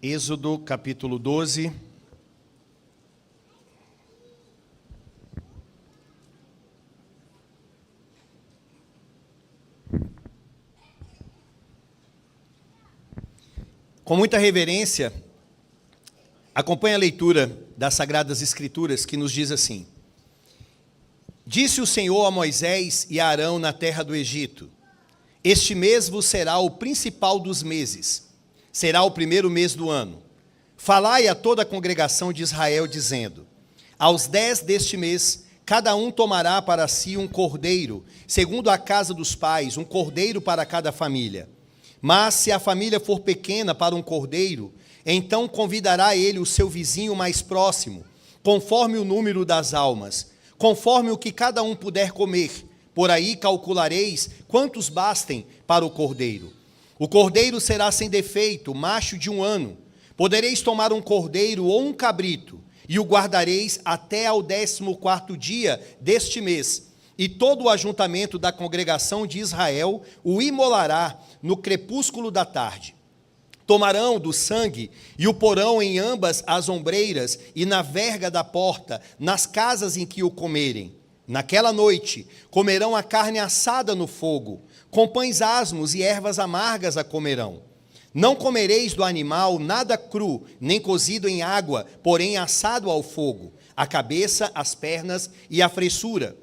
Êxodo capítulo 12. Com muita reverência, acompanhe a leitura das Sagradas Escrituras, que nos diz assim: Disse o Senhor a Moisés e a Arão na terra do Egito: Este mês vos será o principal dos meses, será o primeiro mês do ano. Falai a toda a congregação de Israel, dizendo: Aos 10 deste mês, cada um tomará para si um cordeiro, segundo a casa dos pais, um cordeiro para cada família. Mas se a família for pequena para um cordeiro, então convidará ele o seu vizinho mais próximo, conforme o número das almas, conforme o que cada um puder comer. Por aí calculareis quantos bastem para o cordeiro. O cordeiro será sem defeito, macho de 1 ano. Podereis tomar um cordeiro ou um cabrito, e o guardareis até ao 14º dia deste mês. E todo o ajuntamento da congregação de Israel o imolará no crepúsculo da tarde. Tomarão do sangue e o porão em ambas as ombreiras e na verga da porta, nas casas em que o comerem. Naquela noite comerão a carne assada no fogo, com pães asmos e ervas amargas a comerão. Não comereis do animal nada cru, nem cozido em água, porém assado ao fogo, a cabeça, as pernas e a fressura.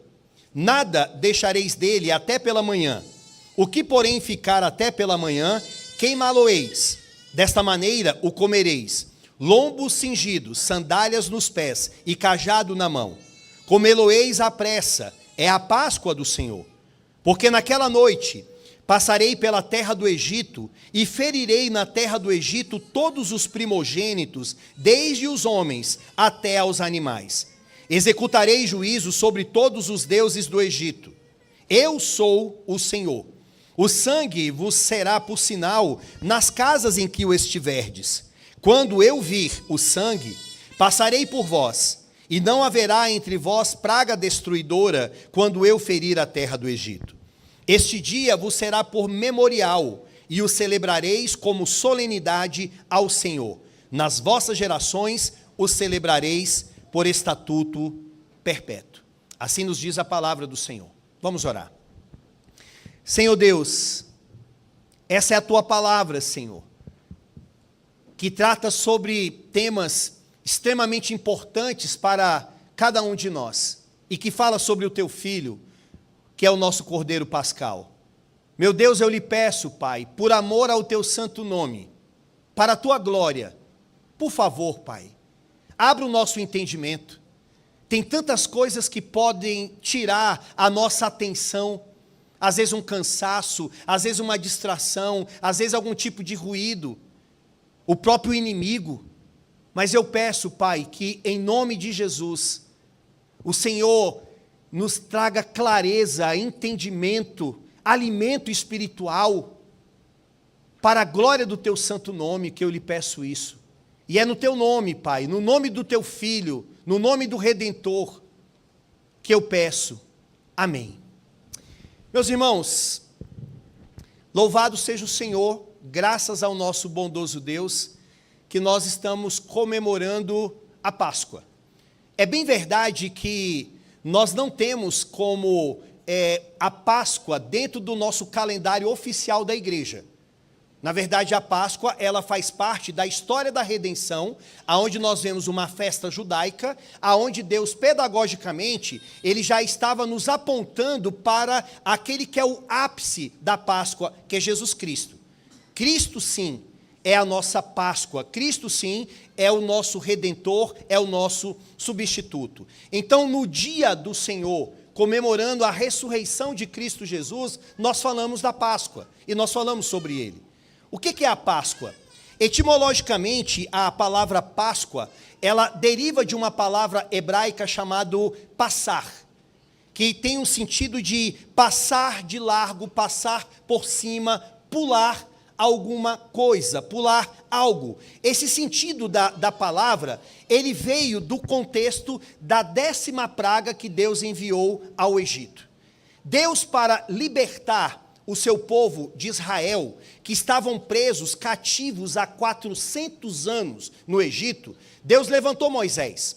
Nada deixareis dele até pela manhã. O que, porém, ficar até pela manhã, queimá-lo-eis. Desta maneira o comereis: lombos cingidos, sandálias nos pés e cajado na mão. Comê-lo-eis à pressa, é a Páscoa do Senhor. Porque naquela noite passarei pela terra do Egito e ferirei na terra do Egito todos os primogênitos, desde os homens até aos animais. Executarei juízo sobre todos os deuses do Egito. Eu sou o Senhor. O sangue vos será por sinal nas casas em que o estiverdes. Quando eu vir o sangue, passarei por vós, e não haverá entre vós praga destruidora quando eu ferir a terra do Egito. Este dia vos será por memorial, e o celebrareis como solenidade ao Senhor. Nas vossas gerações o celebrareis por estatuto perpétuo. Assim nos diz a palavra do Senhor. Vamos orar. Senhor Deus, essa é a tua palavra, Senhor, que trata sobre temas extremamente importantes para cada um de nós, e que fala sobre o teu Filho, que é o nosso Cordeiro Pascal. Meu Deus, eu lhe peço, Pai, por amor ao teu santo nome, para a tua glória, por favor, Pai, abra o nosso entendimento. Tem tantas coisas que podem tirar a nossa atenção, às vezes um cansaço, às vezes uma distração, às vezes algum tipo de ruído, o próprio inimigo. Mas eu peço, Pai, que em nome de Jesus, o Senhor nos traga clareza, entendimento, alimento espiritual, para a glória do teu santo nome, que eu lhe peço isso. E é no teu nome, Pai, no nome do teu Filho, no nome do Redentor, que eu peço. Amém. Meus irmãos, louvado seja o Senhor, graças ao nosso bondoso Deus, que nós estamos comemorando a Páscoa. É bem verdade que nós não temos como a Páscoa dentro do nosso calendário oficial da igreja. Na verdade, a Páscoa, ela faz parte da história da redenção, aonde nós vemos uma festa judaica, aonde Deus, pedagogicamente, ele já estava nos apontando para aquele que é o ápice da Páscoa, que é Jesus Cristo. Cristo, sim, é a nossa Páscoa. Cristo, sim, é o nosso Redentor, é o nosso substituto. Então, no dia do Senhor, comemorando a ressurreição de Cristo Jesus, nós falamos da Páscoa, e nós falamos sobre ele. O que é a Páscoa? Etimologicamente, a palavra Páscoa, ela deriva de uma palavra hebraica chamada passar, que tem um sentido de passar de largo, passar por cima, pular alguma coisa, pular algo. Esse sentido da palavra, ele veio do contexto da 10ª praga que Deus enviou ao Egito. Deus, para libertar o seu povo de Israel, que estavam presos, cativos há 400 anos no Egito, Deus levantou Moisés.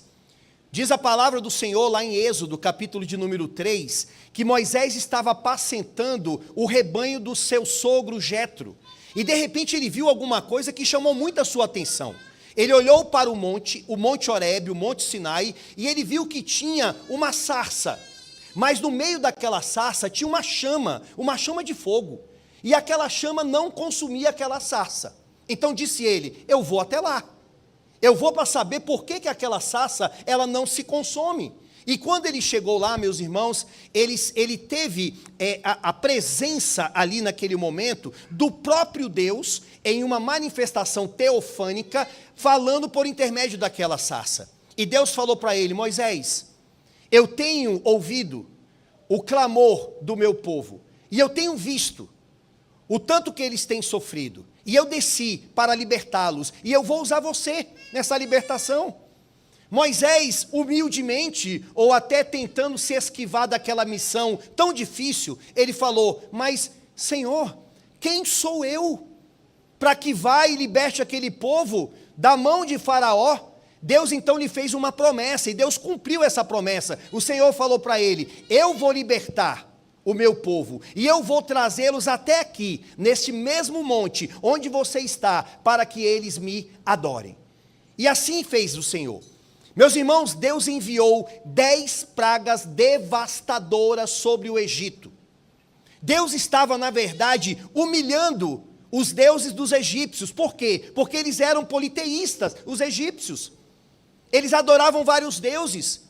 Diz a palavra do Senhor lá em Êxodo, capítulo de número 3, que Moisés estava apacentando o rebanho do seu sogro Jetro. E de repente ele viu alguma coisa que chamou muito a sua atenção. Ele olhou para o Monte Horebe, o Monte Sinai, e ele viu que tinha uma sarça. Mas no meio daquela sarça tinha uma chama de fogo. E aquela chama não consumia aquela sarça. Então disse ele, eu vou até lá. Eu vou para saber por que aquela sarça ela não se consome. E quando ele chegou lá, meus irmãos, ele teve a presença ali naquele momento do próprio Deus em uma manifestação teofânica, falando por intermédio daquela sarça. E Deus falou para ele, Moisés, eu tenho ouvido o clamor do meu povo, e eu tenho visto o tanto que eles têm sofrido, e eu desci para libertá-los, e eu vou usar você nessa libertação. Moisés, humildemente, ou até tentando se esquivar daquela missão tão difícil, ele falou, mas Senhor, quem sou eu para que vá e liberte aquele povo da mão de Faraó? Deus então lhe fez uma promessa, e Deus cumpriu essa promessa. O Senhor falou para ele, eu vou libertar o meu povo, e eu vou trazê-los até aqui, neste mesmo monte, onde você está, para que eles me adorem. E assim fez o Senhor. Meus irmãos, Deus enviou 10 pragas devastadoras sobre o Egito. Deus estava, na verdade, humilhando os deuses dos egípcios. Por quê? Porque eles eram politeístas, os egípcios. Eles adoravam vários deuses.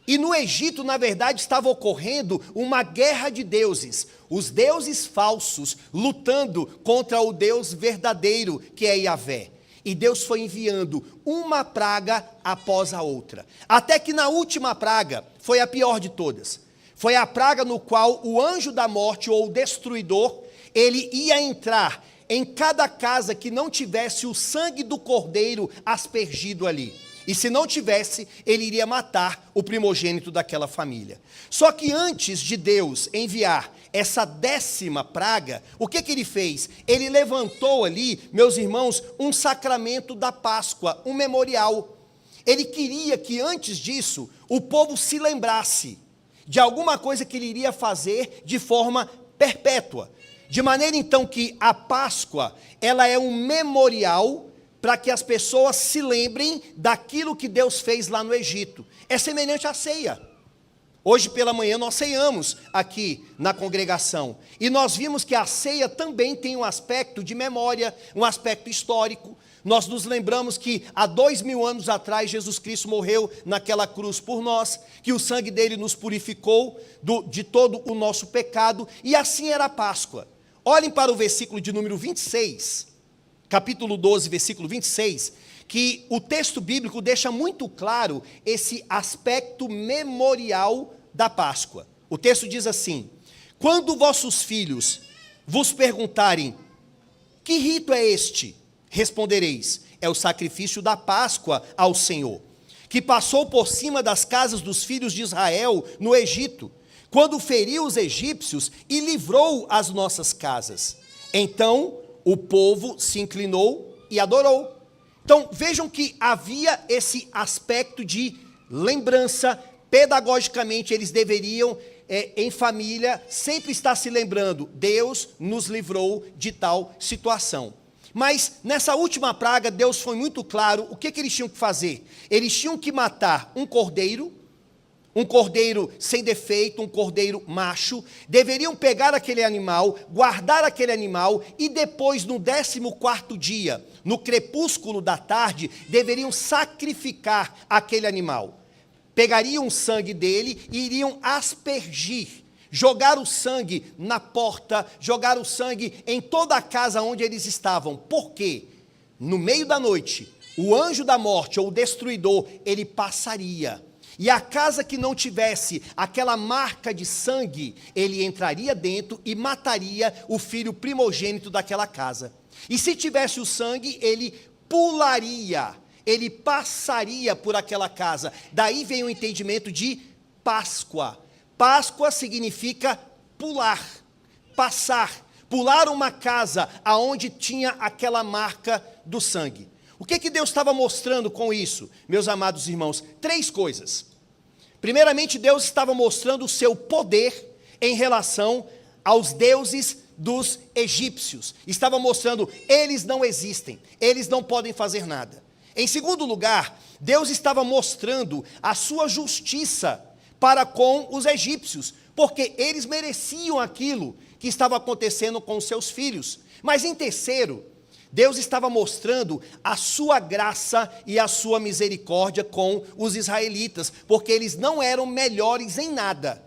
E no Egito, na verdade, estava ocorrendo uma guerra de deuses. Os deuses falsos lutando contra o Deus verdadeiro, que é Yahvé. E Deus foi enviando uma praga após a outra. Até que na última praga, foi a pior de todas. Foi a praga no qual o anjo da morte, ou o destruidor, ele ia entrar em cada casa que não tivesse o sangue do cordeiro aspergido ali. E se não tivesse, ele iria matar o primogênito daquela família. Só que antes de Deus enviar essa 10ª praga, o que ele fez? Ele levantou ali, meus irmãos, um sacramento da Páscoa, um memorial. Ele queria que antes disso, o povo se lembrasse de alguma coisa que ele iria fazer de forma perpétua. De maneira então que a Páscoa, ela é um memorial para que as pessoas se lembrem daquilo que Deus fez lá no Egito. É semelhante à ceia. Hoje pela manhã nós ceiamos aqui na congregação. E nós vimos que a ceia também tem um aspecto de memória, um aspecto histórico. Nós nos lembramos que há 2000 anos atrás Jesus Cristo morreu naquela cruz por nós, que o sangue dele nos purificou de todo o nosso pecado, e assim era a Páscoa. Olhem para o versículo de número 26, capítulo 12, versículo 26, que o texto bíblico deixa muito claro esse aspecto memorial da Páscoa. O texto diz assim, quando vossos filhos vos perguntarem, que rito é este? Respondereis, é o sacrifício da Páscoa ao Senhor, que passou por cima das casas dos filhos de Israel no Egito, quando feriu os egípcios e livrou as nossas casas. Então o povo se inclinou e adorou. Então vejam que havia esse aspecto de lembrança. Pedagogicamente eles deveriam, em família, sempre estar se lembrando, Deus nos livrou de tal situação. Mas nessa última praga, Deus foi muito claro, o que eles tinham que fazer? Eles tinham que matar um cordeiro sem defeito, um cordeiro macho, deveriam pegar aquele animal, guardar aquele animal, e depois, no 14º dia, no crepúsculo da tarde, deveriam sacrificar aquele animal. Pegariam o sangue dele e iriam aspergir, jogar o sangue na porta, jogar o sangue em toda a casa onde eles estavam. Por quê? No meio da noite, o anjo da morte, ou o destruidor, ele passaria. E a casa que não tivesse aquela marca de sangue, ele entraria dentro e mataria o filho primogênito daquela casa. E se tivesse o sangue, ele pularia, ele passaria por aquela casa. Daí vem o entendimento de Páscoa. Páscoa significa pular. pular uma casa aonde tinha aquela marca do sangue. O que Deus estava mostrando com isso, meus amados irmãos? 3 coisas. Primeiramente, Deus estava mostrando o seu poder em relação aos deuses dos egípcios. Estava mostrando, eles não existem, eles não podem fazer nada. Em segundo lugar, Deus estava mostrando a sua justiça para com os egípcios, porque eles mereciam aquilo que estava acontecendo com os seus filhos. Mas em terceiro, Deus estava mostrando a sua graça e a sua misericórdia com os israelitas, porque eles não eram melhores em nada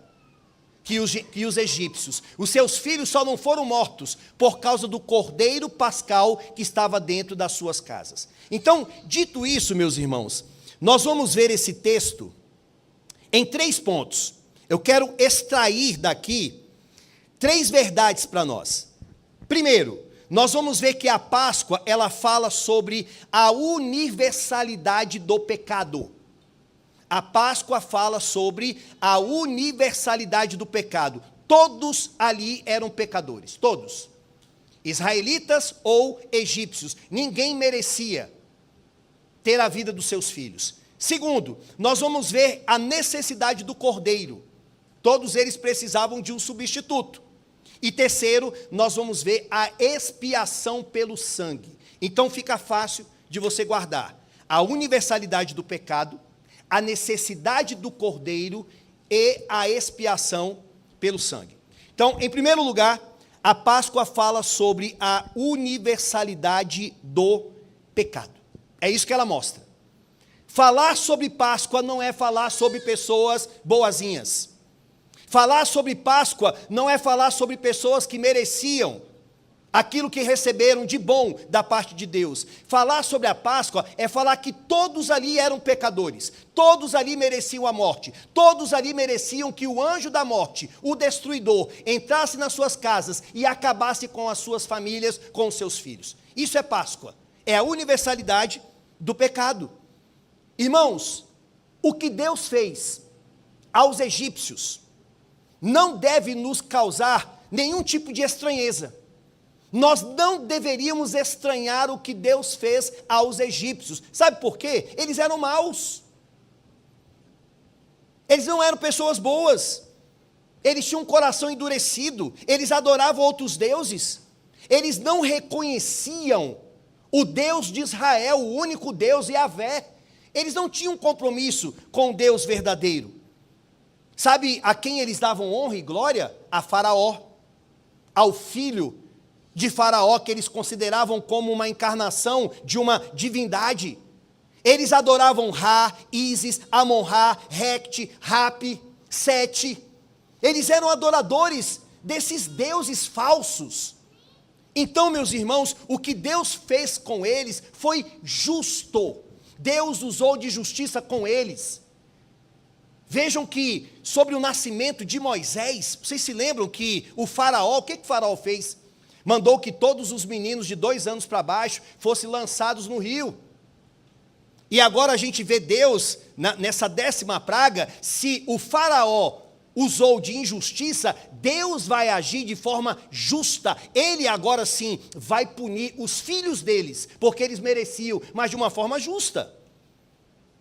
que os egípcios. Os seus filhos só não foram mortos por causa do cordeiro pascal que estava dentro das suas casas. Então, dito isso, meus irmãos, nós vamos ver esse texto em 3 pontos. Eu quero extrair daqui 3 verdades para nós. Primeiro, nós vamos ver que a Páscoa, ela fala sobre a universalidade do pecado. A Páscoa fala sobre a universalidade do pecado. Todos ali eram pecadores, todos. Israelitas ou egípcios. Ninguém merecia ter a vida dos seus filhos. Segundo, nós vamos ver a necessidade do cordeiro. Todos eles precisavam de um substituto. E terceiro, nós vamos ver a expiação pelo sangue. Então fica fácil de você guardar a universalidade do pecado, a necessidade do cordeiro e a expiação pelo sangue. Então, em primeiro lugar, a Páscoa fala sobre a universalidade do pecado. É isso que ela mostra. Falar sobre Páscoa não é falar sobre pessoas boazinhas. Falar sobre Páscoa não é falar sobre pessoas que mereciam aquilo que receberam de bom da parte de Deus. Falar sobre a Páscoa é falar que todos ali eram pecadores, todos ali mereciam a morte, todos ali mereciam que o anjo da morte, o destruidor, entrasse nas suas casas e acabasse com as suas famílias, com os seus filhos. Isso é Páscoa, é a universalidade do pecado. Irmãos, o que Deus fez aos egípcios não deve nos causar nenhum tipo de estranheza. Nós não deveríamos estranhar o que Deus fez aos egípcios. Sabe por quê? Eles eram maus. Eles não eram pessoas boas. Eles tinham um coração endurecido. Eles adoravam outros deuses. Eles não reconheciam o Deus de Israel, o único Deus, Yahvé. Eles não tinham compromisso com o Deus verdadeiro. Sabe a quem eles davam honra e glória? A Faraó, ao filho de Faraó, que eles consideravam como uma encarnação de uma divindade. Eles adoravam Ra, Ísis, Amon-Ra, Reqti, Rapi, Sete. Eles eram adoradores desses deuses falsos. Então, meus irmãos, o que Deus fez com eles foi justo. Deus usou de justiça com eles. Vejam que sobre o nascimento de Moisés, vocês se lembram que o Faraó, o que o Faraó fez? Mandou que todos os meninos de 2 anos para baixo fossem lançados no rio. E agora a gente vê Deus, nessa 10ª praga, se o Faraó usou de injustiça, Deus vai agir de forma justa. Ele agora sim vai punir os filhos deles, porque eles mereciam, mas de uma forma justa.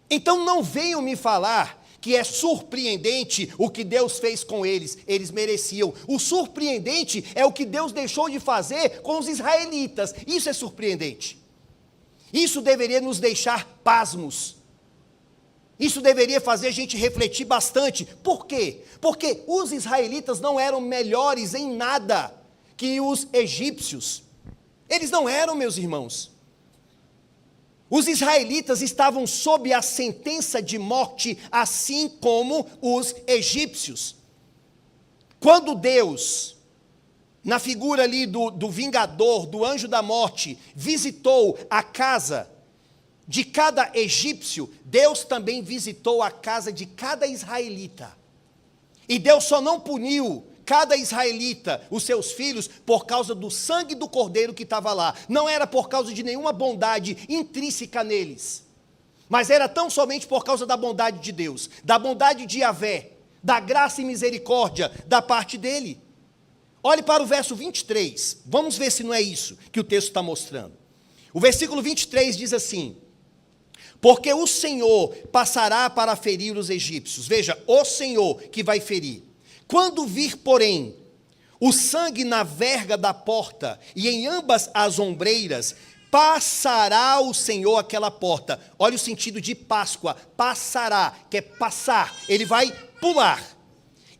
Então não venham me falar que é surpreendente o que Deus fez com eles, eles mereciam. O surpreendente é o que Deus deixou de fazer com os israelitas. Isso é surpreendente. Isso deveria nos deixar pasmos. Isso deveria fazer a gente refletir bastante. Por quê? Porque os israelitas não eram melhores em nada que os egípcios. Eles não eram, meus irmãos. Os israelitas estavam sob a sentença de morte, assim como os egípcios. Quando Deus, na figura ali do vingador, do anjo da morte, visitou a casa de cada egípcio, Deus também visitou a casa de cada israelita. E Deus só não puniu cada israelita, os seus filhos, por causa do sangue do cordeiro que estava lá. Não era por causa de nenhuma bondade intrínseca neles, mas era tão somente por causa da bondade de Deus, da bondade de Yahvé, da graça e misericórdia da parte dele. Olhe para o verso 23, vamos ver se não é isso que o texto está mostrando. O versículo 23 diz assim: porque o Senhor passará para ferir os egípcios. Veja, o Senhor que vai ferir. Quando vir, porém, o sangue na verga da porta e em ambas as ombreiras, passará o Senhor aquela porta. Olha o sentido de Páscoa, passará, que é passar, ele vai pular.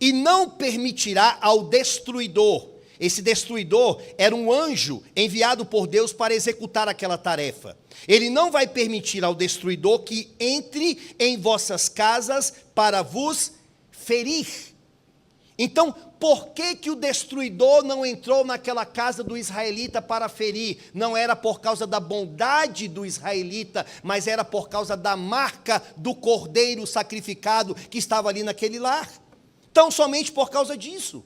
E não permitirá ao destruidor. Esse destruidor era um anjo enviado por Deus para executar aquela tarefa. Ele não vai permitir ao destruidor que entre em vossas casas para vos ferir. Então, por que o destruidor não entrou naquela casa do israelita para ferir? Não era por causa da bondade do israelita, mas era por causa da marca do cordeiro sacrificado que estava ali naquele lar. Então, somente por causa disso.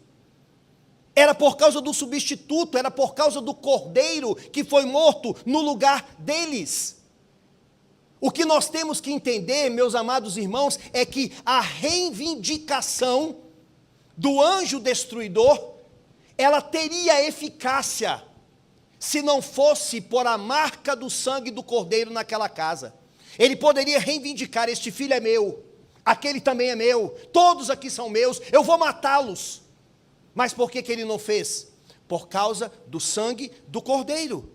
Era por causa do substituto, era por causa do cordeiro que foi morto no lugar deles. O que nós temos que entender, meus amados irmãos, é que a reivindicação do anjo destruidor, ela teria eficácia se não fosse por a marca do sangue do cordeiro naquela casa. Ele poderia reivindicar: este filho é meu, aquele também é meu, todos aqui são meus, eu vou matá-los. Mas por que ele não fez? Por causa do sangue do cordeiro.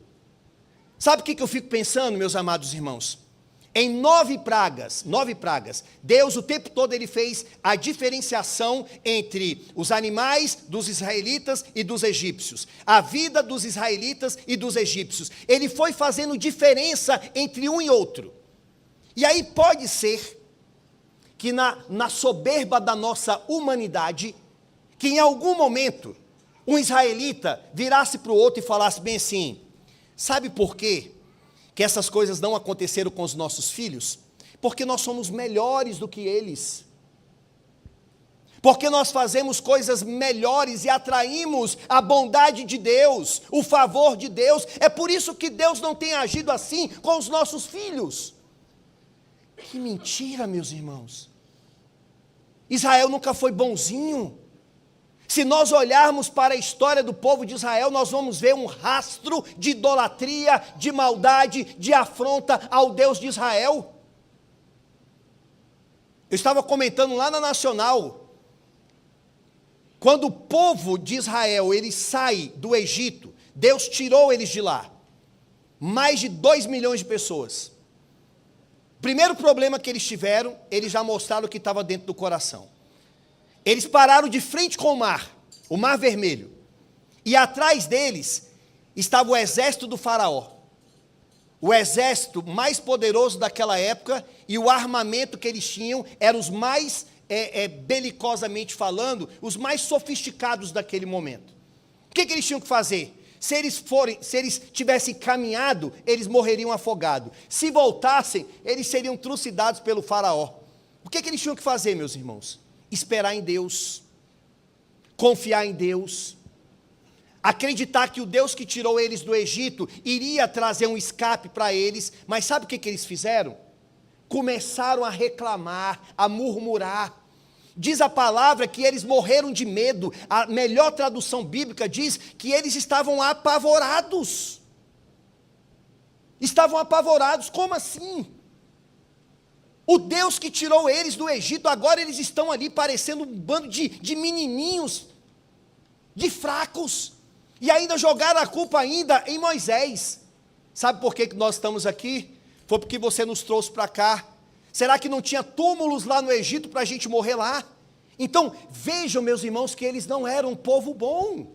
Sabe o que eu fico pensando, meus amados irmãos? Em 9 pragas, Deus o tempo todo ele fez a diferenciação entre os animais dos israelitas e dos egípcios, a vida dos israelitas e dos egípcios. Ele foi fazendo diferença entre um e outro. E aí pode ser que na soberba da nossa humanidade, que em algum momento um israelita virasse para o outro e falasse bem assim: sabe por quê que essas coisas não aconteceram com os nossos filhos? Porque nós somos melhores do que eles. Porque nós fazemos coisas melhores e atraímos a bondade de Deus, o favor de Deus. É por isso que Deus não tem agido assim com os nossos filhos. Que mentira, meus irmãos. Israel nunca foi bonzinho. Se nós olharmos para a história do povo de Israel, nós vamos ver um rastro de idolatria, de maldade, de afronta ao Deus de Israel. Eu estava comentando lá na Nacional, quando o povo de Israel, ele sai do Egito, Deus tirou eles de lá, mais de 2 milhões de pessoas. Primeiro problema que eles tiveram, eles já mostraram o que estava dentro do coração. Eles pararam de frente com o Mar Vermelho, e atrás deles estava o exército do faraó, o exército mais poderoso daquela época, e o armamento que eles tinham eram os mais, belicosamente falando, os mais sofisticados daquele momento. O que eles tinham que fazer? Se eles tivessem caminhado, eles morreriam afogados. Se voltassem, eles seriam trucidados pelo faraó. O que eles tinham que fazer, meus irmãos? Esperar em Deus, confiar em Deus, acreditar que o Deus que tirou eles do Egito iria trazer um escape para eles. Mas sabe o que eles fizeram? Começaram a reclamar, a murmurar. Diz a palavra que eles morreram de medo. A melhor tradução bíblica diz que eles estavam apavorados. Estavam apavorados. Como assim? O Deus que tirou eles do Egito, agora eles estão ali parecendo um bando de menininhos, de fracos, e ainda jogaram a culpa ainda em Moisés. Sabe por que nós estamos aqui? Foi porque você nos trouxe para cá. Será que não tinha túmulos lá no Egito para a gente morrer lá? Então, vejam, meus irmãos, que eles não eram um povo bom.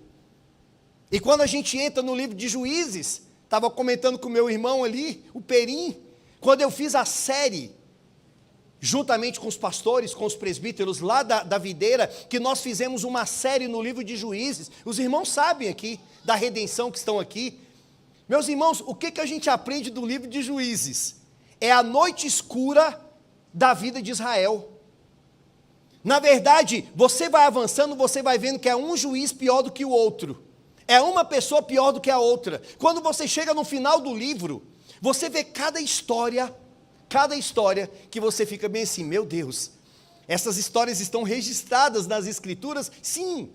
E quando a gente entra no livro de Juízes, estava comentando com o meu irmão ali, o Perim, quando eu fiz a série, juntamente com os pastores, com os presbíteros lá da videira, que nós fizemos uma série no livro de Juízes. Os irmãos sabem aqui, da redenção que estão aqui. Meus irmãos, o que a gente aprende do livro de Juízes? É a noite escura da vida de Israel. Na verdade, você vai avançando, você vai vendo que é um juiz pior do que o outro. É uma pessoa pior do que a outra. Quando você chega no final do livro, você vê cada história que você fica bem assim: meu Deus, essas histórias estão registradas nas Escrituras? Sim.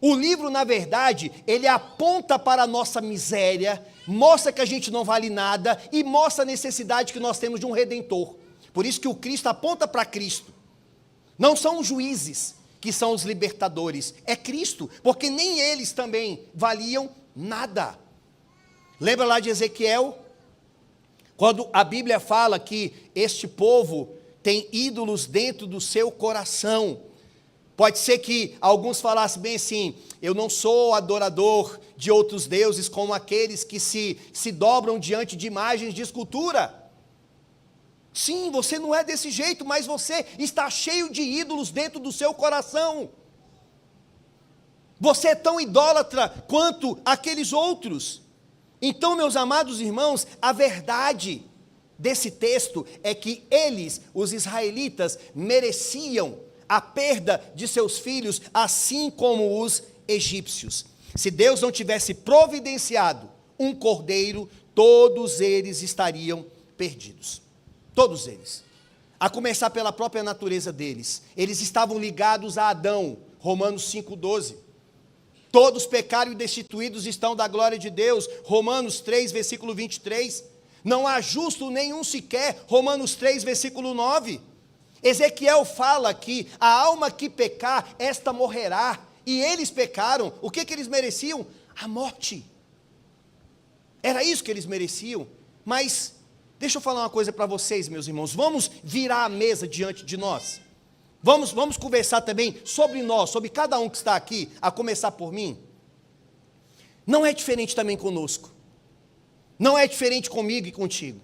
O livro, na verdade, ele aponta para a nossa miséria, mostra que a gente não vale nada e mostra a necessidade que nós temos de um Redentor. Por isso que o Cristo aponta para Cristo. Não são os juízes que são os libertadores, é Cristo, porque nem eles também valiam nada. Lembra lá de Ezequiel? Quando a Bíblia fala que este povo tem ídolos dentro do seu coração. Pode ser que alguns falassem bem assim: eu não sou adorador de outros deuses como aqueles que se dobram diante de imagens de escultura. Sim, você não é desse jeito, mas você está cheio de ídolos dentro do seu coração. Você é tão idólatra quanto aqueles outros. Então, meus amados irmãos, a verdade desse texto é que eles, os israelitas, mereciam a perda de seus filhos, assim como os egípcios. Se Deus não tivesse providenciado um cordeiro, todos eles estariam perdidos. Todos eles. A começar pela própria natureza deles. Eles estavam ligados a Adão, Romanos 5,12. Todos pecaram e destituídos estão da glória de Deus, Romanos 3, versículo 23. Não há justo nenhum sequer, Romanos 3, versículo 9. Ezequiel fala que a alma que pecar, esta morrerá. E eles pecaram, o que eles mereciam? A morte. Era isso que eles mereciam. Mas, deixa eu falar uma coisa para vocês, meus irmãos. Vamos virar a mesa diante de nós. Vamos conversar também sobre nós, sobre cada um que está aqui, a começar por mim. Não é diferente também conosco. Não é diferente comigo e contigo.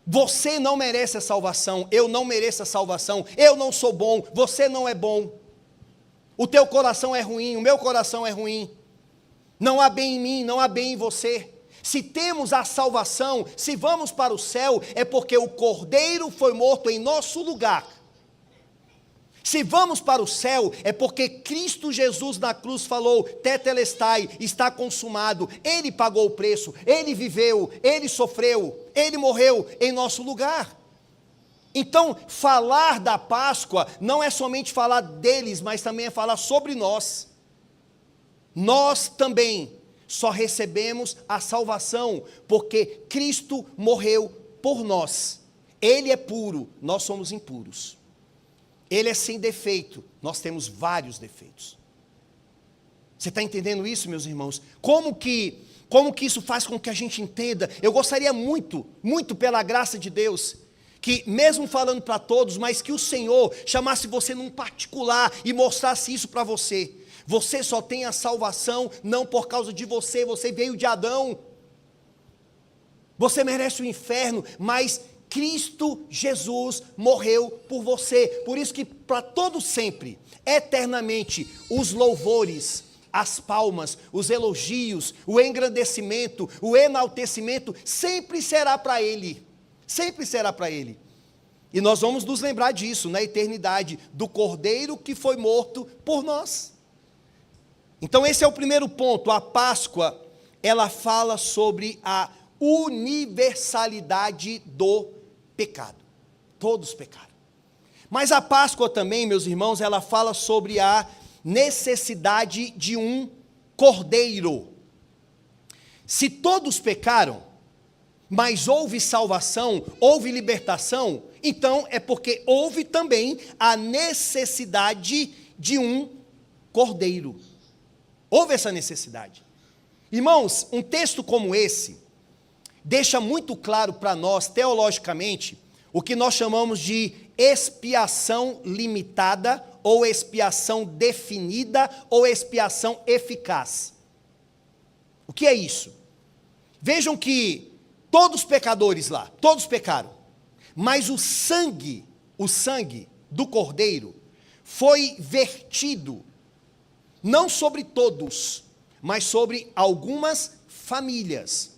Você não merece a salvação, eu não mereço a salvação, eu não sou bom, você não é bom. O teu coração é ruim, o meu coração é ruim. Não há bem em mim, não há bem em você. Se temos a salvação, se vamos para o céu, é porque o Cordeiro foi morto em nosso lugar. Se vamos para o céu, é porque Cristo Jesus na cruz falou: tetelestai, está consumado. Ele pagou o preço, Ele viveu, Ele sofreu, Ele morreu em nosso lugar. Então, falar da Páscoa não é somente falar deles, mas também é falar sobre nós. Nós também só recebemos a salvação porque Cristo morreu por nós. Ele é puro, nós somos impuros. Ele é sem defeito, nós temos vários defeitos. Você está entendendo isso, meus irmãos? Como que isso faz com que a gente entenda? Eu gostaria muito, muito pela graça de Deus, que mesmo falando para todos, mas que o Senhor chamasse você num particular e mostrasse isso para você. Você só tem a salvação não por causa de você, você veio de Adão. Você merece o inferno, mas Cristo Jesus morreu por você. Por isso que para todo sempre, eternamente, os louvores, as palmas, os elogios, o engrandecimento, o enaltecimento, sempre será para Ele. Sempre será para Ele. E nós vamos nos lembrar disso na eternidade, do Cordeiro que foi morto por nós. Então esse é o primeiro ponto. A Páscoa, ela fala sobre a universalidade do pecado. Todos pecaram. Mas a Páscoa também, meus irmãos, ela fala sobre a necessidade de um cordeiro. Se todos pecaram, mas houve salvação, houve libertação, então é porque houve também a necessidade de um cordeiro. Houve essa necessidade. Irmãos, um texto como esse deixa muito claro para nós, teologicamente, o que nós chamamos de expiação limitada, ou expiação definida, ou expiação eficaz. O que é isso? Vejam que todos os pecadores lá, todos pecaram, mas o sangue do Cordeiro foi vertido, não sobre todos, mas sobre algumas famílias.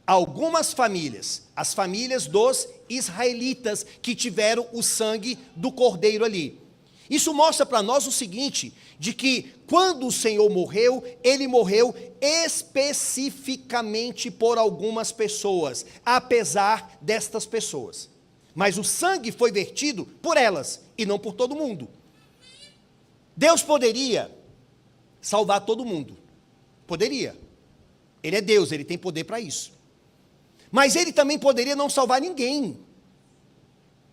Algumas famílias, as famílias dos israelitas que tiveram o sangue do Cordeiro ali. Isso mostra para nós o seguinte, de que quando o Senhor morreu, Ele morreu especificamente por algumas pessoas, apesar destas pessoas. Mas o sangue foi vertido por elas, e não por todo mundo. Deus poderia, salvar todo mundo. Poderia. Ele é Deus, ele tem poder para isso. Mas ele também poderia não salvar ninguém.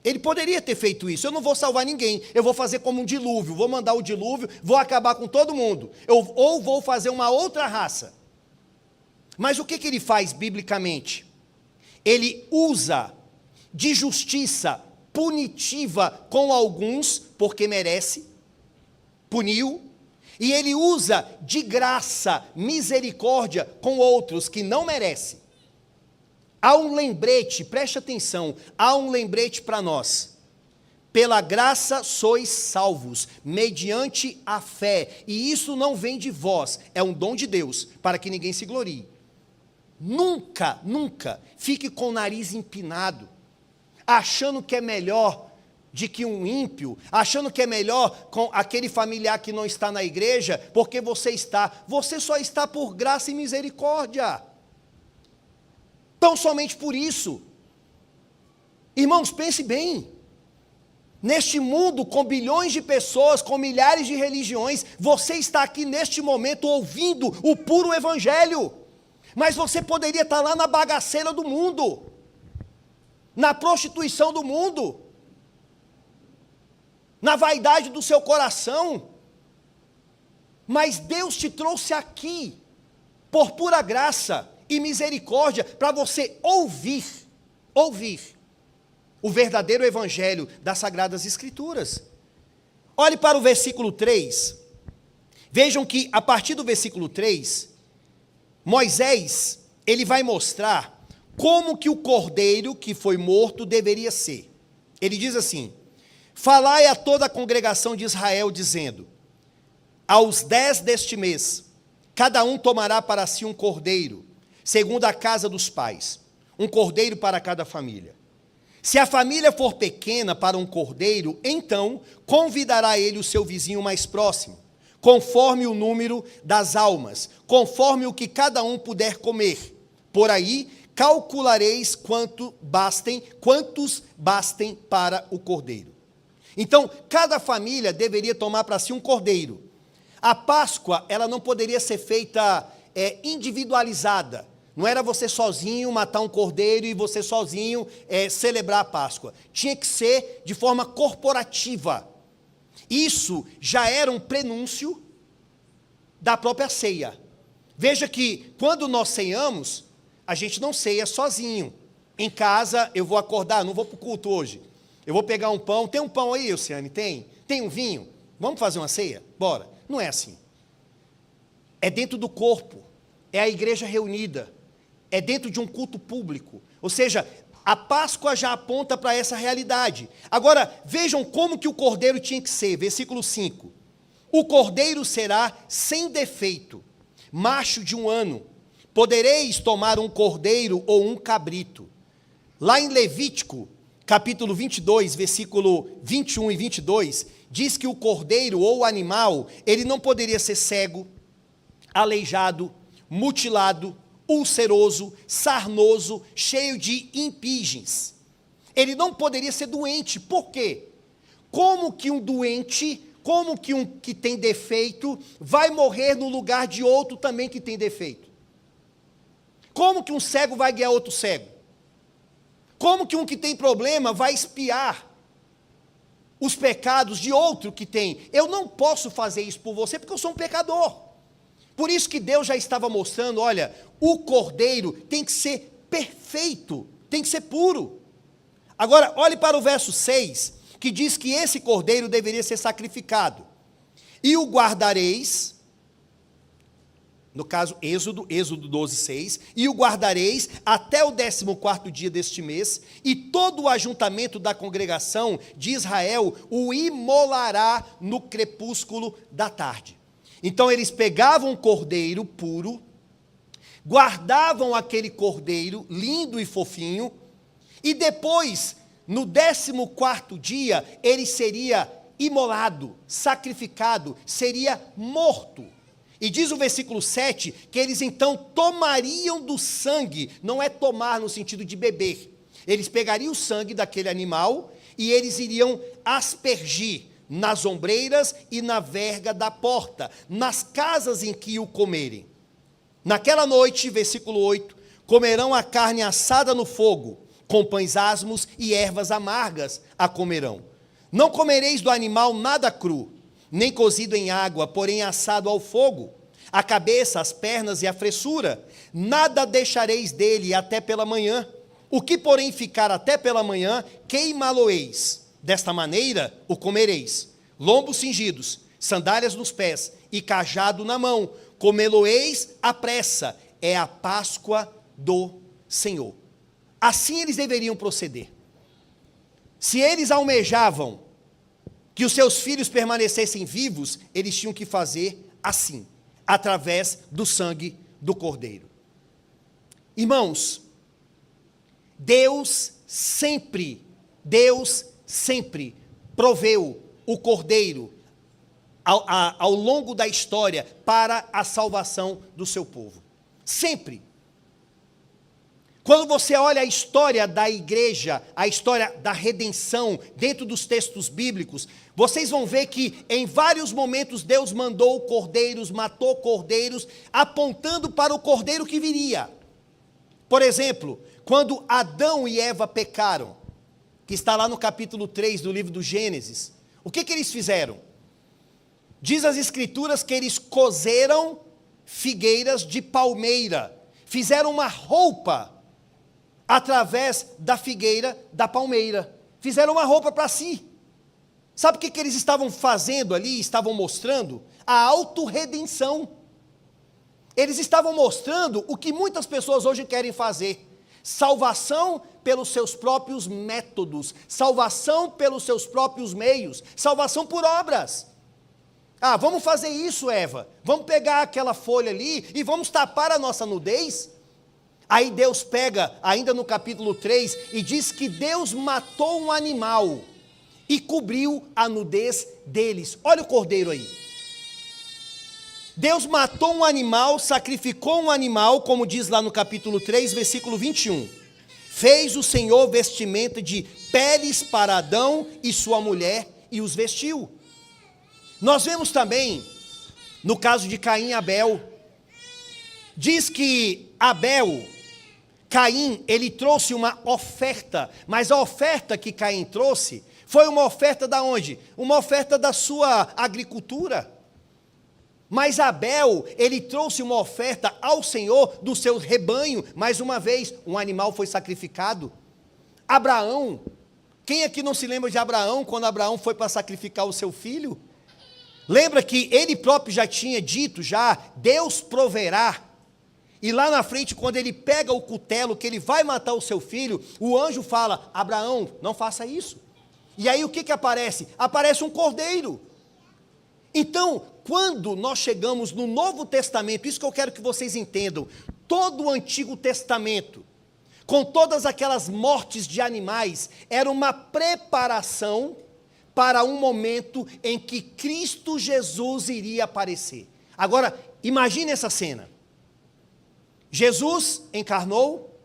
Ele poderia ter feito isso. Eu não vou salvar ninguém, eu vou fazer como um dilúvio, vou mandar o dilúvio, vou acabar com todo mundo. Ou vou fazer uma outra raça. Mas o que ele faz biblicamente? Ele usa de justiça punitiva com alguns, porque merece, puniu, e ele usa de graça, misericórdia com outros que não merecem. Há um lembrete, preste atenção, há um lembrete para nós. Pela graça sois salvos, mediante a fé, e isso não vem de vós, é um dom de Deus, para que ninguém se glorie. Nunca, nunca fique com o nariz empinado, achando que é melhor de que um ímpio, achando que é melhor com aquele familiar que não está na igreja, porque você só está por graça e misericórdia. Tão somente por isso. Irmãos, pense bem. Neste mundo com bilhões de pessoas, com milhares de religiões, você está aqui neste momento ouvindo o puro evangelho. Mas você poderia estar lá na bagaceira do mundo, na prostituição do mundo, na vaidade do seu coração. Mas Deus te trouxe aqui, por pura graça e misericórdia, para você ouvir o verdadeiro evangelho das Sagradas Escrituras. Olhe para o versículo 3, vejam que a partir do versículo 3, Moisés, ele vai mostrar como que o cordeiro que foi morto deveria ser. Ele diz assim: falai a toda a congregação de Israel, dizendo, aos 10 deste mês, cada um tomará para si um cordeiro, segundo a casa dos pais, um cordeiro para cada família. Se a família for pequena para um cordeiro, então convidará ele o seu vizinho mais próximo, conforme o número das almas, conforme o que cada um puder comer. Por aí calculareis quantos bastem para o cordeiro. Então, cada família deveria tomar para si um cordeiro. A Páscoa, ela não poderia ser feita individualizada. Não era você sozinho matar um cordeiro e você sozinho celebrar a Páscoa. Tinha que ser de forma corporativa. Isso já era um prenúncio da própria ceia. Veja que quando nós ceiamos, a gente não ceia sozinho. Em casa, eu vou acordar, não vou para o culto hoje. Eu vou pegar um pão. Tem um pão aí, Luciane? Tem? Tem um vinho? Vamos fazer uma ceia? Bora. Não é assim. É dentro do corpo. É a igreja reunida. É dentro de um culto público. Ou seja, a Páscoa já aponta para essa realidade. Agora, vejam como que o cordeiro tinha que ser. Versículo 5. O cordeiro será sem defeito, macho de 1 ano. Podereis tomar um cordeiro ou um cabrito. Lá em Levítico, capítulo 22, versículo 21 e 22, diz que o cordeiro ou o animal, ele não poderia ser cego, aleijado, mutilado, ulceroso, sarnoso, cheio de impingens. Ele não poderia ser doente. Por quê? Como que um doente, como que um que tem defeito, vai morrer no lugar de outro também que tem defeito? Como que um cego vai guiar outro cego? Como que um que tem problema vai expiar os pecados de outro que tem? Eu não posso fazer isso por você porque eu sou um pecador. Por isso que Deus já estava mostrando, olha, o cordeiro tem que ser perfeito, tem que ser puro. Agora, olhe para o verso 6, que diz que esse cordeiro deveria ser sacrificado. E o guardareis, no caso, Êxodo 12, 6, e o guardareis até o 14º dia deste mês, e todo o ajuntamento da congregação de Israel o imolará no crepúsculo da tarde. Então eles pegavam um cordeiro puro, guardavam aquele cordeiro lindo e fofinho, e depois, no 14º dia, ele seria imolado, sacrificado, seria morto. E diz o versículo 7, que eles então tomariam do sangue, não é tomar no sentido de beber, eles pegariam o sangue daquele animal, e eles iriam aspergir nas ombreiras e na verga da porta, nas casas em que o comerem. Naquela noite, versículo 8, comerão a carne assada no fogo, com pães asmos e ervas amargas a comerão. Não comereis do animal nada cru, nem cozido em água, porém assado ao fogo, a cabeça, as pernas e a fressura. Nada deixareis dele até pela manhã. O que, porém, ficar até pela manhã, queimá-lo-eis. Desta maneira o comereis. Lombos cingidos, sandálias nos pés e cajado na mão. Comê-lo-eis à pressa. É a Páscoa do Senhor. Assim eles deveriam proceder. Se eles almejavam que os seus filhos permanecessem vivos, eles tinham que fazer assim, através do sangue do Cordeiro. Irmãos, Deus sempre proveu o Cordeiro ao longo da história para a salvação do seu povo. Sempre. Quando você olha a história da igreja, a história da redenção, dentro dos textos bíblicos, vocês vão ver que em vários momentos Deus mandou cordeiros, matou cordeiros, apontando para o cordeiro que viria. Por exemplo, quando Adão e Eva pecaram, que está lá no capítulo 3 do livro do Gênesis, o que eles fizeram? Diz as escrituras que eles cozeram figueiras de palmeira, fizeram uma roupa através da figueira da palmeira, fizeram uma roupa para si. Sabe o que eles estavam fazendo ali? Estavam mostrando a autorredenção. Eles estavam mostrando o que muitas pessoas hoje querem fazer: salvação pelos seus próprios métodos, salvação pelos seus próprios meios, salvação por obras. Ah, vamos fazer isso, Eva, vamos pegar aquela folha ali e vamos tapar a nossa nudez. Aí Deus pega, ainda no capítulo 3, e diz que Deus matou um animal e cobriu a nudez deles. Olha o cordeiro aí. Deus matou um animal, sacrificou um animal, como diz lá no capítulo 3, versículo 21. Fez o Senhor vestimenta de peles para Adão e sua mulher e os vestiu. Nós vemos também, no caso de Caim e Abel, diz que Caim, ele trouxe uma oferta, mas a oferta que Caim trouxe foi uma oferta da onde? Uma oferta da sua agricultura. Mas Abel, ele trouxe uma oferta ao Senhor do seu rebanho. Mais uma vez, um animal foi sacrificado. Abraão, quem aqui não se lembra de Abraão, quando Abraão foi para sacrificar o seu filho? Lembra que ele próprio já tinha dito, Deus proverá. E lá na frente, quando ele pega o cutelo, que ele vai matar o seu filho, o anjo fala: Abraão, não faça isso. E aí o que aparece? Aparece um cordeiro. Então, quando nós chegamos no Novo Testamento, isso que eu quero que vocês entendam, todo o Antigo Testamento, com todas aquelas mortes de animais, era uma preparação para um momento em que Cristo Jesus iria aparecer. Agora, imagine essa cena. Jesus encarnou.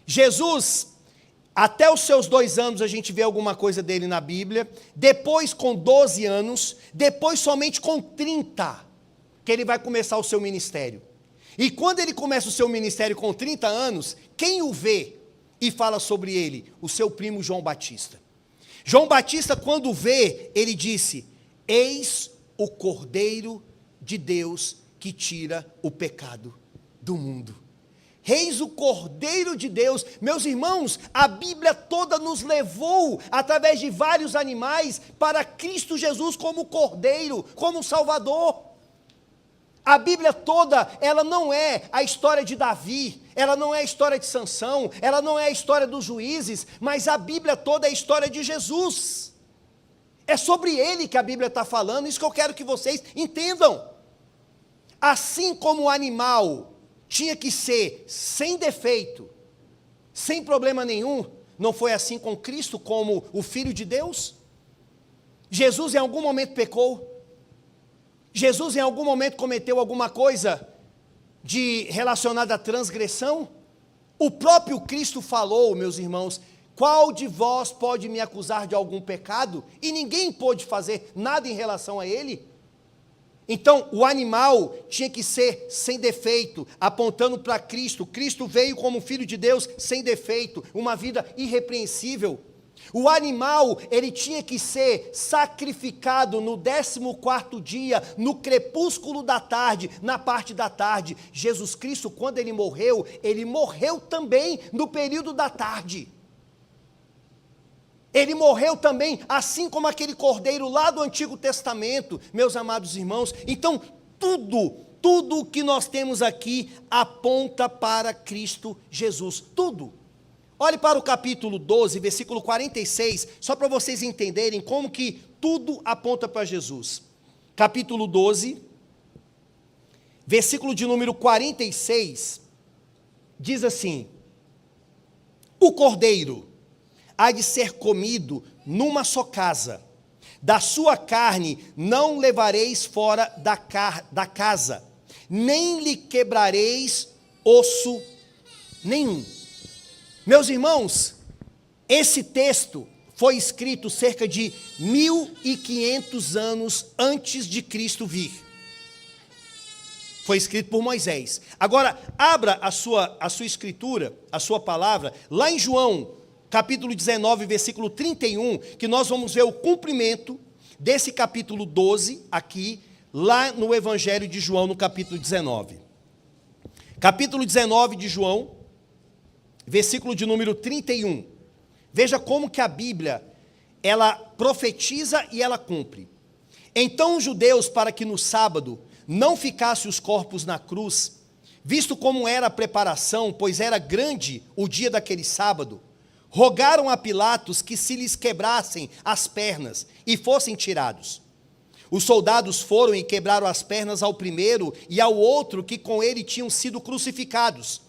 Jesus, até os seus 2 anos, a gente vê alguma coisa dele na Bíblia. Depois com 12 anos. Depois somente com 30, que ele vai começar o seu ministério. E quando ele começa o seu ministério com 30 anos, quem o vê e fala sobre ele? O seu primo João Batista. João Batista, quando vê, ele disse: eis o Cordeiro de Deus que tira o pecado do mundo. Eis o Cordeiro de Deus. Meus irmãos, a Bíblia toda nos levou, através de vários animais, para Cristo Jesus como Cordeiro, como Salvador. A Bíblia toda, ela não é a história de Davi, ela não é a história de Sansão, ela não é a história dos juízes, mas a Bíblia toda é a história de Jesus. É sobre ele que a Bíblia está falando, isso que eu quero que vocês entendam. Assim como o animal tinha que ser sem defeito, sem problema nenhum, não foi assim com Cristo como o Filho de Deus? Jesus em algum momento pecou? Jesus em algum momento cometeu alguma coisa relacionada à transgressão? O próprio Cristo falou, meus irmãos, qual de vós pode me acusar de algum pecado? E ninguém pôde fazer nada em relação a ele. Então, o animal tinha que ser sem defeito, apontando para Cristo. Cristo veio como Filho de Deus sem defeito, uma vida irrepreensível. O animal, ele tinha que ser sacrificado no 14º dia, no crepúsculo da tarde, na parte da tarde. Jesus Cristo, quando ele morreu também no período da tarde. Ele morreu também, assim como aquele cordeiro lá do Antigo Testamento, meus amados irmãos. Então, tudo o que nós temos aqui aponta para Cristo Jesus, tudo. Olhe para o capítulo 12, versículo 46, só para vocês entenderem como que tudo aponta para Jesus. Capítulo 12, versículo de número 46, diz assim: o cordeiro há de ser comido numa só casa, da sua carne não levareis fora da casa, nem lhe quebrareis osso nenhum. Meus irmãos, esse texto foi escrito cerca de 1500 anos antes de Cristo vir. Foi escrito por Moisés. Agora, abra a sua escritura, a sua palavra, lá em João, capítulo 19, versículo 31, que nós vamos ver o cumprimento desse capítulo 12, aqui, lá no Evangelho de João, no capítulo 19. Capítulo 19 de João, versículo de número 31. Veja como que a Bíblia, ela profetiza e ela cumpre. Então os judeus, para que no sábado não ficassem os corpos na cruz, visto como era a preparação, pois era grande o dia daquele sábado, rogaram a Pilatos que se lhes quebrassem as pernas e fossem tirados. Os soldados foram e quebraram as pernas ao primeiro e ao outro que com ele tinham sido crucificados.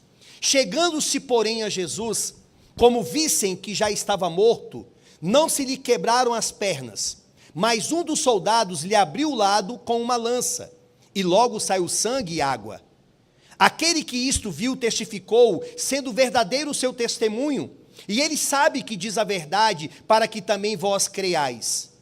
Chegando-se, porém, a Jesus, como vissem que já estava morto, não se lhe quebraram as pernas, mas um dos soldados lhe abriu o lado com uma lança, e logo saiu sangue e água. Aquele que isto viu testificou, sendo verdadeiro o seu testemunho, e ele sabe que diz a verdade, para que também vós creiais.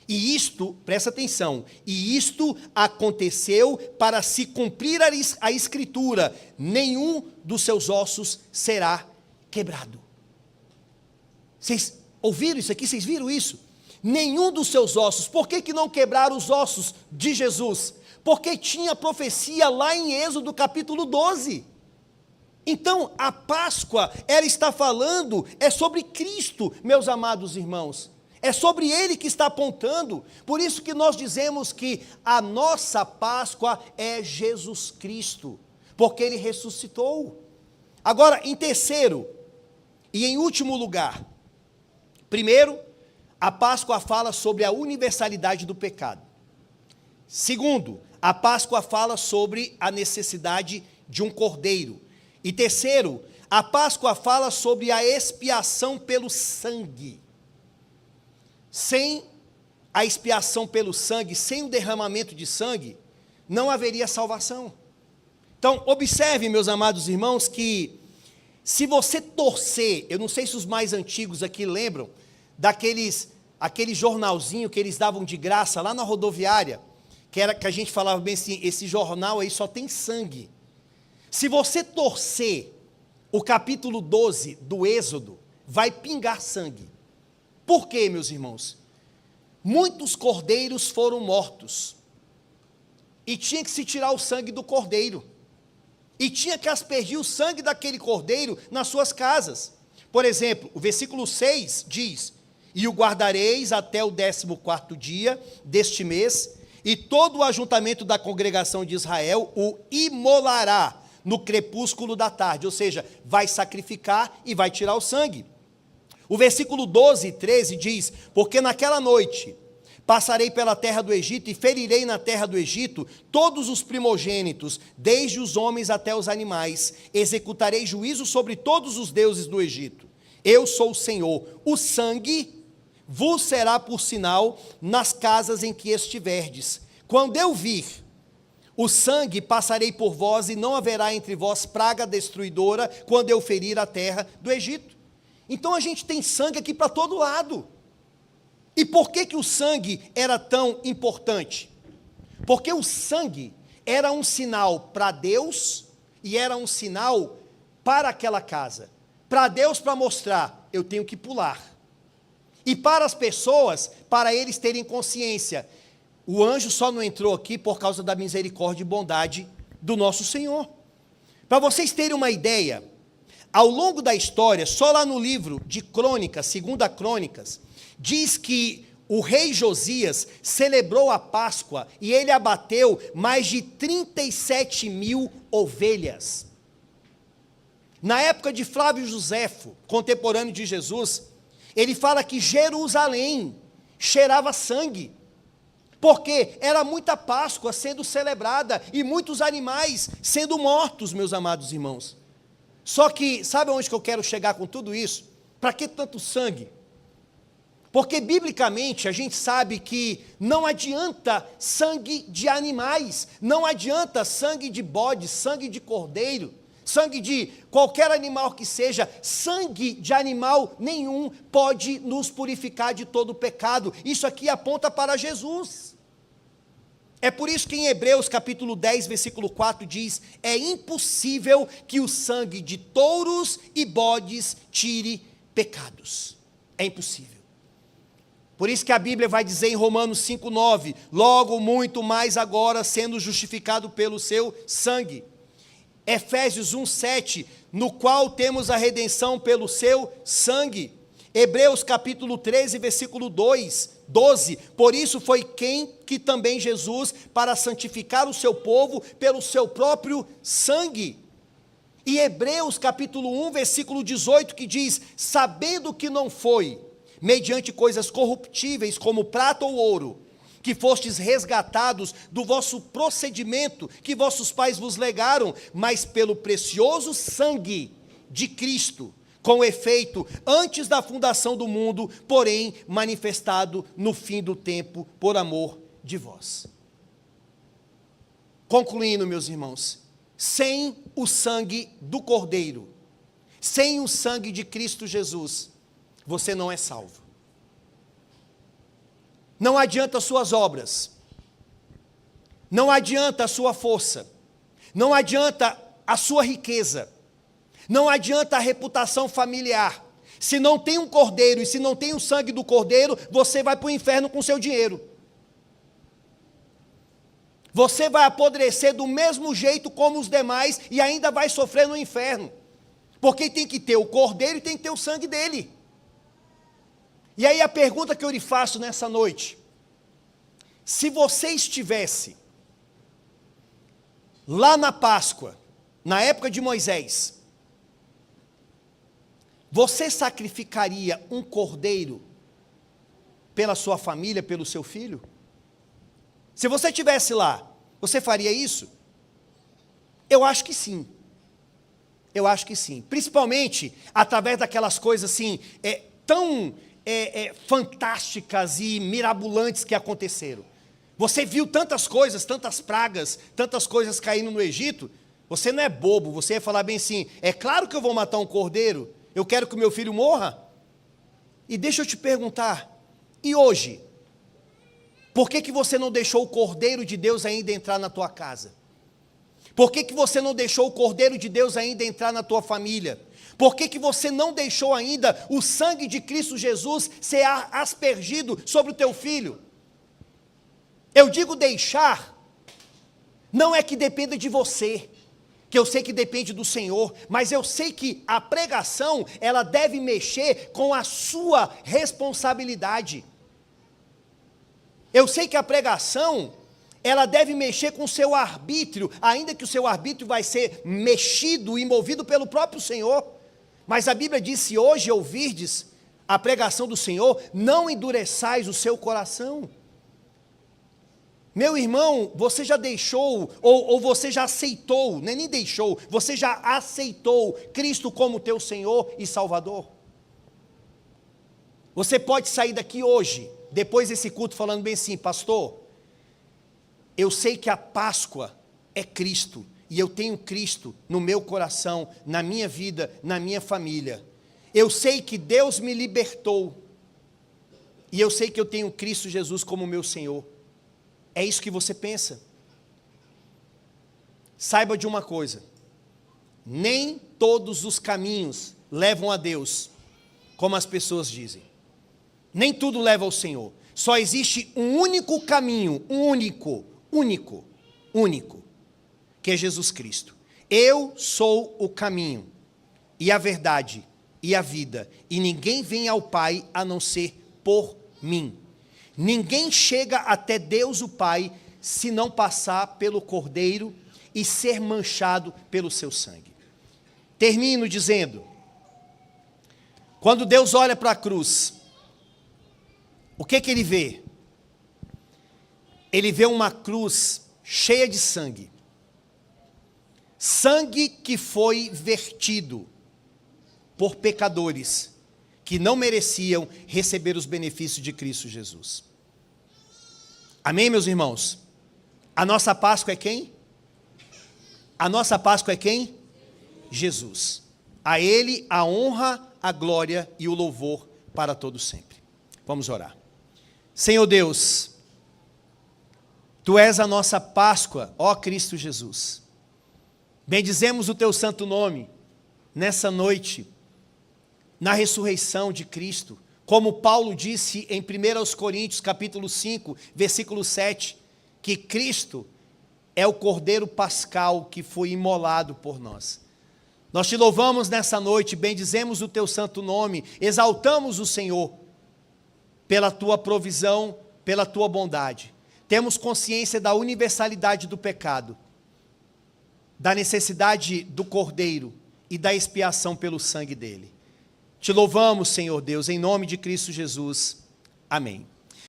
E isto, presta atenção, e isto aconteceu para se cumprir a Escritura: nenhum dos seus ossos será quebrado. Vocês ouviram isso aqui? Vocês viram isso? Nenhum dos seus ossos. Por que não quebraram os ossos de Jesus? Porque tinha profecia lá em Êxodo capítulo 12. Então, a Páscoa, ela está falando, é sobre Cristo, meus amados irmãos. É sobre Ele que está apontando. Por isso que nós dizemos que a nossa Páscoa é Jesus Cristo, porque Ele ressuscitou. Agora, em terceiro e em último lugar, primeiro, a Páscoa fala sobre a universalidade do pecado. Segundo, a Páscoa fala sobre a necessidade de um cordeiro. E terceiro, a Páscoa fala sobre a expiação pelo sangue. Sem a expiação pelo sangue, sem o derramamento de sangue, não haveria salvação. Então, observe, meus amados irmãos, que se você torcer, eu não sei se os mais antigos aqui lembram, aquele jornalzinho que eles davam de graça lá na rodoviária, que a gente falava bem assim, esse jornal aí só tem sangue. Se você torcer o capítulo 12 do Êxodo, vai pingar sangue. Por quê, meus irmãos? Muitos cordeiros foram mortos, e tinha que se tirar o sangue do cordeiro, e tinha que aspergir o sangue daquele cordeiro nas suas casas. Por exemplo, o versículo 6 diz: e o guardareis até o 14º dia deste mês, e todo o ajuntamento da congregação de Israel o imolará no crepúsculo da tarde, ou seja, vai sacrificar e vai tirar o sangue. O versículo 12 e 13 diz: porque naquela noite passarei pela terra do Egito e ferirei na terra do Egito todos os primogênitos, desde os homens até os animais, executarei juízo sobre todos os deuses do Egito. Eu sou o Senhor. O sangue vos será por sinal nas casas em que estiverdes. Quando eu vir o sangue, passarei por vós, e não haverá entre vós praga destruidora, quando eu ferir a terra do Egito. Então a gente tem sangue aqui para todo lado. E por que o sangue era tão importante? Porque o sangue era um sinal para Deus e era um sinal para aquela casa. Para Deus, para mostrar, eu tenho que pular. E para as pessoas, para eles terem consciência, o anjo só não entrou aqui por causa da misericórdia e bondade do nosso Senhor. Para vocês terem uma ideia, ao longo da história, só lá no livro de Crônicas, 2 Crônicas, diz que o rei Josias celebrou a Páscoa e ele abateu mais de 37 mil ovelhas. Na época de Flávio Josefo, contemporâneo de Jesus, ele fala que Jerusalém cheirava sangue, porque era muita Páscoa sendo celebrada e muitos animais sendo mortos, meus amados irmãos. Só que, sabe onde que eu quero chegar com tudo isso? Para que tanto sangue? Porque, biblicamente, a gente sabe que não adianta sangue de animais, não adianta sangue de bode, sangue de cordeiro, sangue de qualquer animal que seja, sangue de animal nenhum pode nos purificar de todo o pecado. Isso aqui aponta para Jesus. É por isso que em Hebreus capítulo 10, versículo 4 diz, é impossível que o sangue de touros e bodes tire pecados. É impossível. Por isso que a Bíblia vai dizer em Romanos 5,9, logo muito mais agora sendo justificado pelo seu sangue. Efésios 1,7, no qual temos a redenção pelo seu sangue. Hebreus capítulo 13, versículo 12, por isso foi que também Jesus, para santificar o seu povo pelo seu próprio sangue. E Hebreus capítulo 1, versículo 18, que diz, sabendo que não foi mediante coisas corruptíveis como prata ou ouro, que fostes resgatados do vosso procedimento que vossos pais vos legaram, mas pelo precioso sangue de Cristo, com efeito, antes da fundação do mundo, porém manifestado no fim do tempo, por amor de vós. Concluindo, meus irmãos, sem o sangue do Cordeiro, sem o sangue de Cristo Jesus, você não é salvo. Não adianta as suas obras, não adianta a sua força, não adianta a sua riqueza, não adianta a reputação familiar. Se não tem um cordeiro e se não tem o sangue do cordeiro, você vai para o inferno com seu dinheiro. Você vai apodrecer do mesmo jeito como os demais e ainda vai sofrer no inferno. Porque tem que ter o cordeiro e tem que ter o sangue dele. E aí a pergunta que eu lhe faço nessa noite, se você estivesse lá na Páscoa, na época de Moisés, você sacrificaria um cordeiro pela sua família, pelo seu filho? Se você estivesse lá, você faria isso? Eu acho que sim. Eu acho que sim. Principalmente através daquelas coisas assim, tão fantásticas e mirabolantes que aconteceram. Você viu tantas coisas, tantas pragas, tantas coisas caindo no Egito, você não é bobo, você ia falar bem assim, é claro que eu vou matar um cordeiro, eu quero que o meu filho morra. E deixa eu te perguntar, e hoje? Por que você não deixou o Cordeiro de Deus ainda entrar na tua casa? Por que você não deixou o Cordeiro de Deus ainda entrar na tua família? Por que você não deixou ainda o sangue de Cristo Jesus ser aspergido sobre o teu filho? Eu digo deixar, não é que dependa de você, que eu sei que depende do Senhor, mas eu sei que a pregação, ela deve mexer com a sua responsabilidade. Eu sei que a pregação, ela deve mexer com o seu arbítrio, ainda que o seu arbítrio vai ser mexido e movido pelo próprio Senhor. Mas a Bíblia diz, se hoje ouvirdes a pregação do Senhor, não endureçais o seu coração. Meu irmão, você já deixou, ou você já aceitou, nem deixou, você já aceitou Cristo como teu Senhor e Salvador? Você pode sair daqui hoje, depois desse culto, falando bem assim, pastor, eu sei que a Páscoa é Cristo, e eu tenho Cristo no meu coração, na minha vida, na minha família. Eu sei que Deus me libertou. E eu sei que eu tenho Cristo Jesus como meu Senhor. É isso que você pensa? Saiba de uma coisa. Nem todos os caminhos levam a Deus, como as pessoas dizem. Nem tudo leva ao Senhor. Só existe um único caminho, único, que é Jesus Cristo. Eu sou o caminho, e a verdade, e a vida, e ninguém vem ao Pai a não ser por mim. Ninguém chega até Deus o Pai se não passar pelo Cordeiro e ser manchado pelo seu sangue. Termino dizendo, quando Deus olha para a cruz, o que ele vê? Ele vê uma cruz cheia de sangue. Sangue que foi vertido por pecadores que não mereciam receber os benefícios de Cristo Jesus. Amém, meus irmãos? A nossa Páscoa é quem? A nossa Páscoa é quem? Jesus. A Ele a honra, a glória e o louvor para todo sempre. Vamos orar. Senhor Deus, Tu és a nossa Páscoa, ó Cristo Jesus. Bendizemos o Teu santo nome nessa noite, na ressurreição de Cristo. Como Paulo disse em 1 Coríntios capítulo 5, versículo 7, que Cristo é o Cordeiro Pascal que foi imolado por nós. Nós Te louvamos nessa noite, bendizemos o Teu santo nome, exaltamos o Senhor pela Tua provisão, pela Tua bondade. Temos consciência da universalidade do pecado, da necessidade do Cordeiro e da expiação pelo sangue dele. Te louvamos, Senhor Deus, em nome de Cristo Jesus. Amém.